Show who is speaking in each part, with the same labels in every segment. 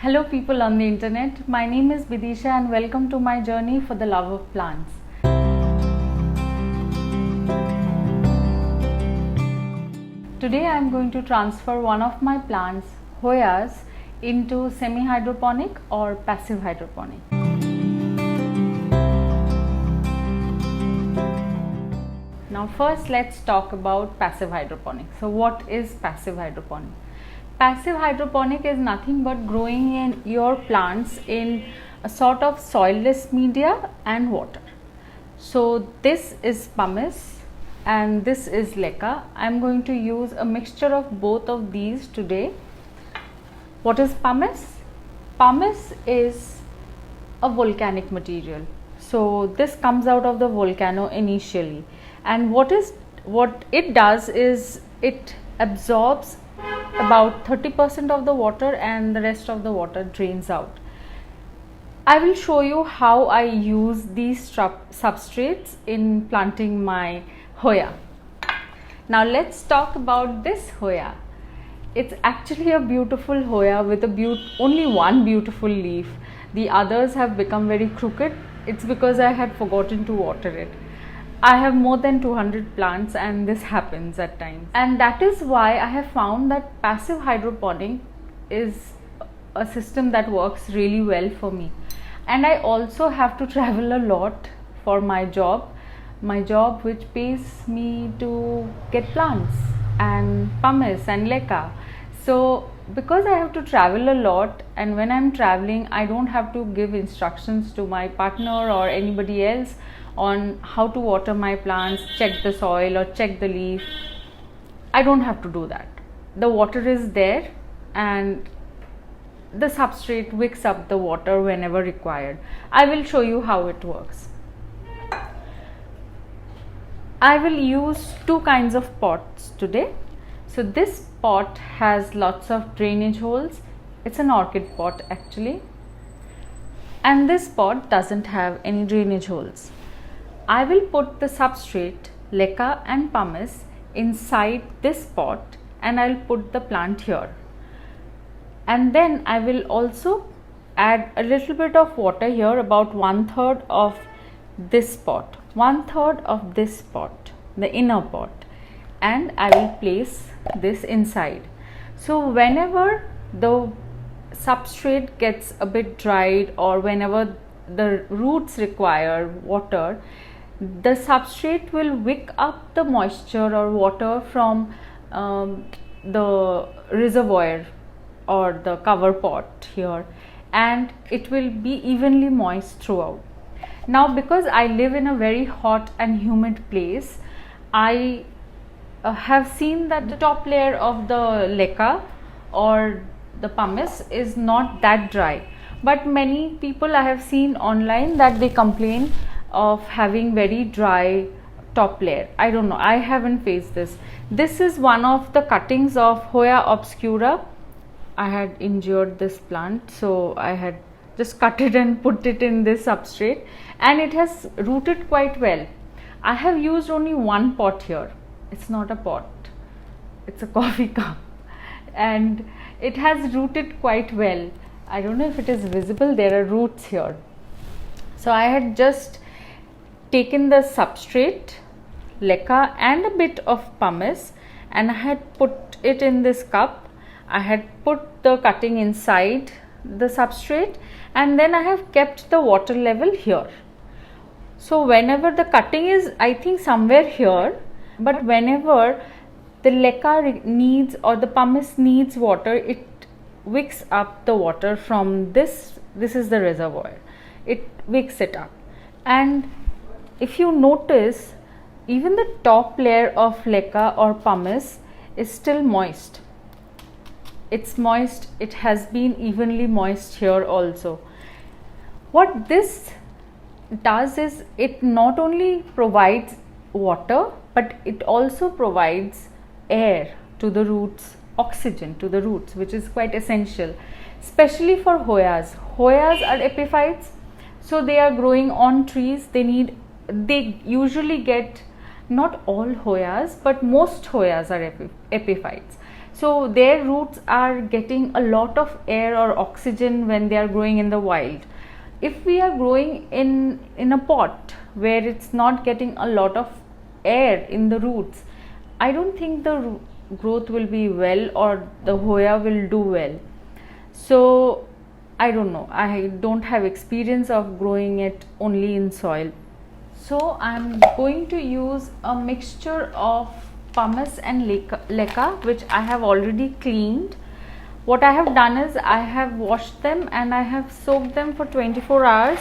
Speaker 1: Hello people on the internet, my name is Bidisha and welcome to my journey for the love of plants. Today I am going to transfer one of my plants, Hoyas, into semi-hydroponic or passive hydroponic. Now first let's talk about passive hydroponic. So what is passive hydroponic? Passive hydroponic is nothing but growing in your plants in a sort of soilless media and water. So this is Pumice and this is LECA. I am going to use a mixture of both of these today. What is pumice? Pumice is a volcanic material. So this comes out of the volcano initially, and what it does is it absorbs about 30% of the water and the rest of the water drains out. I will show you how I use these substrates in planting my Hoya. Now let's talk about this Hoya. It's actually a beautiful Hoya with only one beautiful leaf. The others have become very crooked. It's because I had forgotten to water it. I have more than 200 plants and this happens at times, and that is why I have found that passive hydroponic is a system that works really well for me. And I also have to travel a lot for my job which pays me to get plants and pumice and LECA. So because I have to travel a lot, and when I'm traveling I don't have to give instructions to my partner or anybody else on how to water my plants, check the soil or check the leaf. I don't have to do that. The water is there and the substrate wicks up the water whenever required. I will show you how it works. I will use two kinds of pots today. So this pot has lots of drainage holes. It's an orchid pot actually. And this pot doesn't have any drainage holes. I will put the substrate, LECA and pumice inside this pot and I'll put the plant here. And then I will also add a little bit of water here, about 1/3 of this pot, 1/3 of this pot, the inner pot, and I will place this inside. So whenever the substrate gets a bit dried or whenever the roots require water, the substrate will wick up the moisture or water from the reservoir or the cover pot here, and it will be evenly moist throughout. Now because I live in a very hot and humid place, I have seen that the top layer of the LECA or the pumice is not that dry, but many people I have seen online that they complain of having very dry top layer. I don't know, I haven't faced this. This is one of the cuttings of Hoya obscura. I had injured this plant, so I had just cut it and put it in this substrate, and it has rooted quite well. I have used only one pot here. It's not a pot, it's a coffee cup, and it has rooted quite well. I don't know if it is visible, there are roots here. So I had just taken the substrate, LECA and a bit of pumice, and I had put it in this cup. I had put the cutting inside the substrate, and then I have kept the water level here. So whenever the cutting is, I think somewhere here, but whenever the LECA needs or the pumice needs water, it wicks up the water from this is the reservoir. It wicks it up, and if you notice, even the top layer of LECA or pumice is still moist. It's moist, it has been evenly moist here also. What this does is it not only provides water, but it also provides air to the roots, oxygen to the roots, which is quite essential, especially for Hoyas. Hoyas are epiphytes, so they are growing on trees. They usually get, not all Hoyas, but most Hoyas are epiphytes. so their roots are getting a lot of air or oxygen when they are growing in the wild. If we are growing in a pot where it's not getting a lot of air in the roots, I don't think the growth will be well or the Hoya will do well. So I don't know, I don't have experience of growing it only in soil. So I'm going to use a mixture of pumice and leca, which I have already cleaned. What I have done is I have washed them and I have soaked them for 24 hours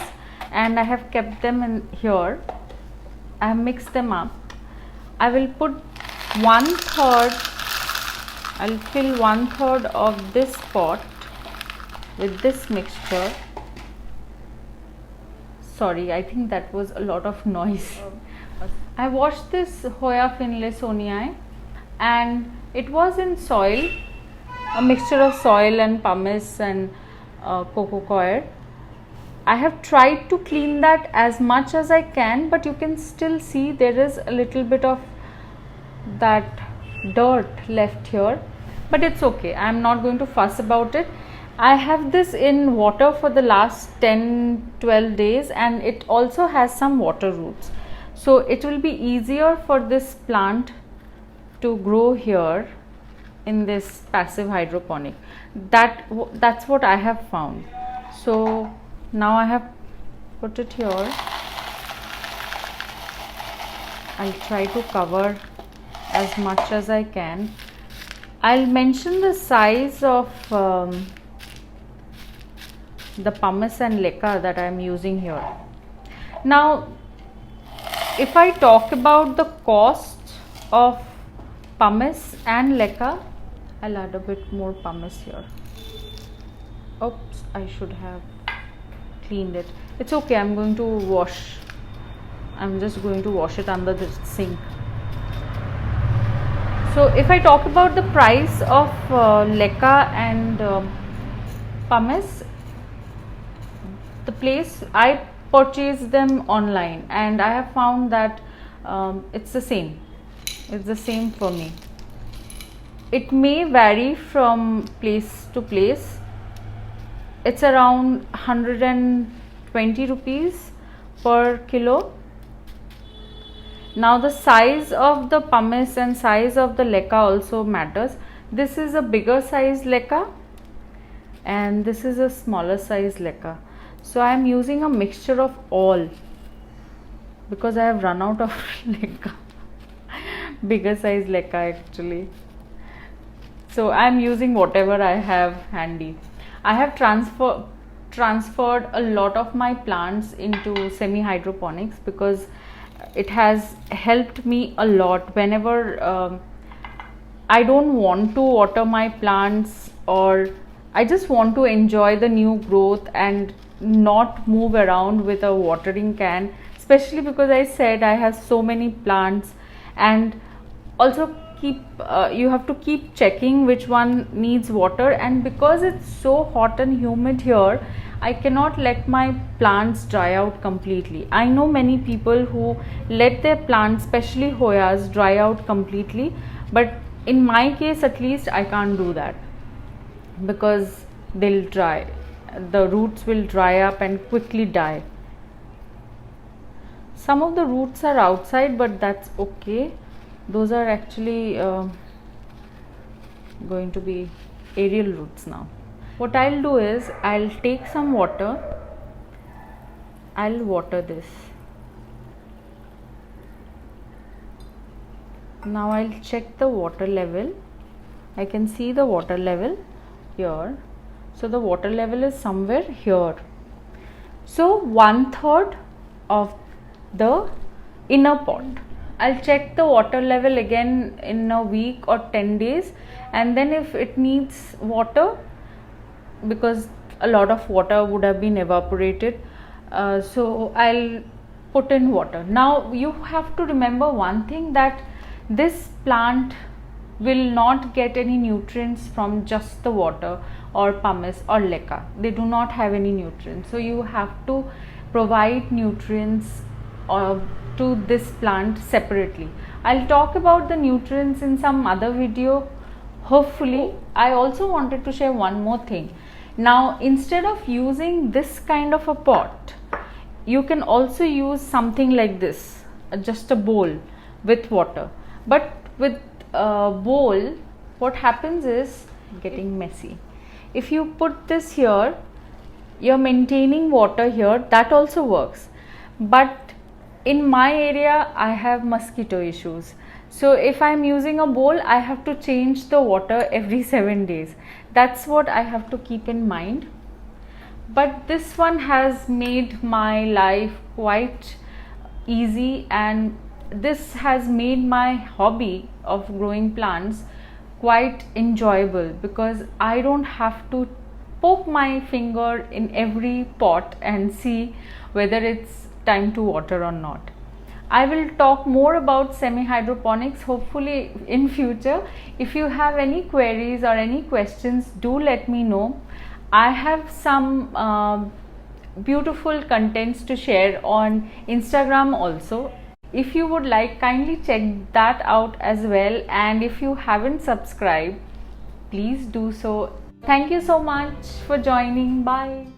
Speaker 1: and I have kept them in here. I have mixed them up. I will put 1/3, I'll fill 1/3 of this pot with this mixture. Sorry, I think that was a lot of noise. I washed this Hoya finlaysonii and it was in soil, a mixture of soil and pumice and coco coir. I have tried to clean that as much as I can, but you can still see there is a little bit of that dirt left here, but it's okay. I am not going to fuss about it. I have this in water for the last 10-12 days and it also has some water roots, so it will be easier for this plant to grow here in this passive hydroponic. That's what I have found. So now I have put it here. I'll try to cover as much as I can. I'll mention the size of the pumice and leca that I am using here. Now if I talk about the cost of pumice and leca, I'll add a bit more pumice here. Oops, I should have cleaned it. It's okay, I'm going to wash. I'm just going to wash it under the sink. So if I talk about the price of leca and pumice, the place I purchased them online and I have found that it's the same. It's the same for me. It may vary from place to place. It's around 120 rupees per kilo. Now the size of the pumice and size of the leca also matters. This is a bigger size leca and this is a smaller size leca. So I am using a mixture of all because I have run out of leca. Bigger size leca actually. So I am using whatever I have handy. I have transferred a lot of my plants into semi-hydroponics because it has helped me a lot whenever I don't want to water my plants or I just want to enjoy the new growth and not move around with a watering can, especially because I said I have so many plants, and also you have to keep checking which one needs water, and because it's so hot and humid here, I cannot let my plants dry out completely. I know many people who let their plants, especially Hoyas, dry out completely, but in my case at least I can't do that because they'll dry. The roots will dry up and quickly die. Some of the roots are outside, but that's okay. Those are actually going to be aerial roots now. What I'll do is I'll take some water, I'll water this. Now I'll check the water level. I can see the water level here. So the water level is somewhere here. So 1/3 of the inner pot. I'll check the water level again in a week or 10 days, and then if it needs water, because a lot of water would have been evaporated, so I'll put in water. Now you have to remember one thing, that this plant will not get any nutrients from just the water or pumice or leca. They do not have any nutrients, so you have to provide nutrients to this plant separately. I'll talk about the nutrients in some other video. hopefully. I also wanted to share one more thing. Now, instead of using this kind of a pot, you can also use something like this, just a bowl with water. But with a bowl, what happens is getting messy. If you put this here, you're maintaining water here, that also works. But in my area, I have mosquito issues. So if I'm using a bowl, I have to change the water every 7 days. That's what I have to keep in mind. But this one has made my life quite easy, and this has made my hobby of growing plants quite enjoyable, because I don't have to poke my finger in every pot and see whether it's time to water or not. I will talk more about semi-hydroponics hopefully in future. If you have any queries or any questions, do let me know. I have some beautiful contents to share on Instagram also. If you would like, kindly check that out as well, and if you haven't subscribed, please do so. Thank you so much for joining. Bye.